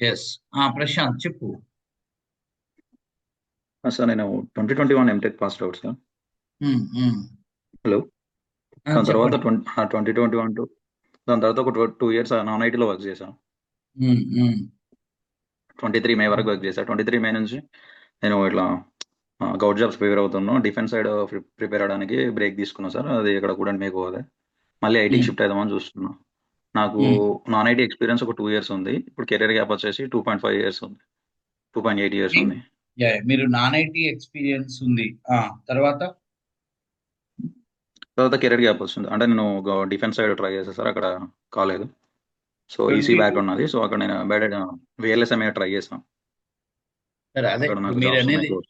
Yes. Prashanth చెప్పు. Sir నేను 2021 MTech passed out sir. ఉమ్, ఉమ్. Hello. దాని తర్వాత చెప్పండి. 2021 దాని తర్వాత ఒక 2 years నాన్ ఐటీలో వర్క్ చేశాను. ఉమ్, ఉమ్. 23 మే వరకు వర్క్ చేశాను. 23 మే నుంచి నేను ఇట్లా గౌట్ జాబ్స్ ప్రిపేర్ అవుతున్నాను. డిఫెన్స్ సైడ్ ప్రిపేర్ అవడానికి బ్రేక్ తీసుకున్నాను సార్. అది ఇక్కడ కూడా మీకు పోదే మళ్ళీ ఐటీకి ఉమ్, షిఫ్ట్ అవుదామని చూస్తున్నాను. నాకు ఉమ్. నాన్ ఐటీ ఎక్స్పీరియన్స్ ఒక 2 years ఉంది. ఇప్పుడు కెరీర్ గ్యాప్ వచ్చేసి 2.5 years ఉంది. 2.8 years మీ- ఉంది. మీరు నాన్ ఐటీ ఎక్స్పీరియన్స్ ఉంది. ఆ తర్వాత. తర్వాత కెరీర్ గ్యాప్ వస్తుంది అంటే నేను డిఫెన్స్ సైడ్ ట్రై చేశాను సార్, అక్కడ కాలేదు. So EC 22. బ్యాక్గ్రౌండ్ నాది. సో అక్కడ నేను ఎంబెడెడ్ విఎల్ఎస్ఐ మీద ట్రై చేశాను. సరే, అదే అక్కడ ఇప్పుడు నాకు మీరు జాబ్స్ ఉన్నాయి అనేది. క్లోజ్.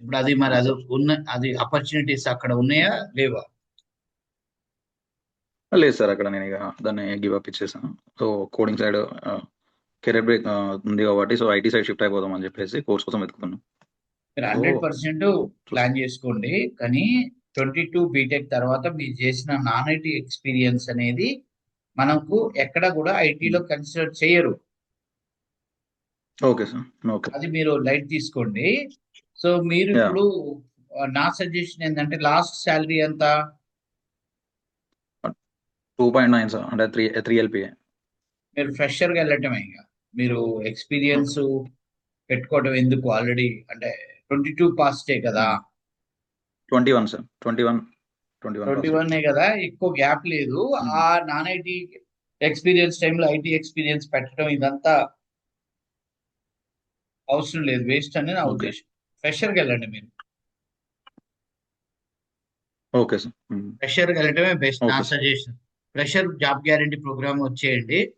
ఇప్పుడు అది మరి ఎస్ అది సార్. అది ఆపర్చునిటీస్ అక్కడ ఉన్నాయా లేవా? లేదు సార్, అక్కడ నేను ఇక దాన్ని గివ్ అప్ ఇచ్చేసాను. So coding side career break ఉంది కాబట్టి సో ఐటీ సైడ్ షిఫ్ట్ అయిపోదాం అని చెప్పేసి కోర్స్ కోసం వెతుకుతున్నాను. మీరు సో 100% చూస్తాను. ప్లాన్ చేసుకోండి. కానీ 22 బీటెక్ తర్వాత మీరు చేసిన నాన్ ఐటీ ఎక్స్పీరియన్స్ అనేది మనకు ఎక్కడ కూడా ఐటీలో కన్సిడర్ చేయరు. Okay sir. ఓకే. అది మీరు లైట్ తీసుకోండి. సో మీరు యా. ఇప్పుడు నా సజెషన్ ఏంటంటే లాస్ట్ శాలరీ ఎంత? 2.9 సార్, అంటే త్రీ ఎల్పిఏ. మీరు ఫ్రెషర్ గా వెళ్ళటమే ఇక. మీరు ఓకే. ఎక్స్పీరియన్స్ పెట్టుకోవడం ఎందుకు? ఆల్రెడీ అంటే 22 పాస్టే కదా. 21 సార్, 21 ట్వంటీ ఫస్ట్. వన్ కదా, ఎక్కువ గ్యాప్ లేదు. ఆ నాన్ ఐటీ ఎక్స్పీరియన్స్ టైంలో ఐటీ ఎక్స్పీరియన్స్ పెట్టడం ఇదంతా అవసరం లేదు, వేస్ట్ అని నా ఓకే. ఉద్దేశం. ఫ్రెషర్కి వెళ్ళండి మీరు. Okay sir. ఫ్రెషర్కి వెళ్ళటమే బెస్ట్ నా okay sir. Suggestion. Fresher job guarantee program వచ్చేయండి.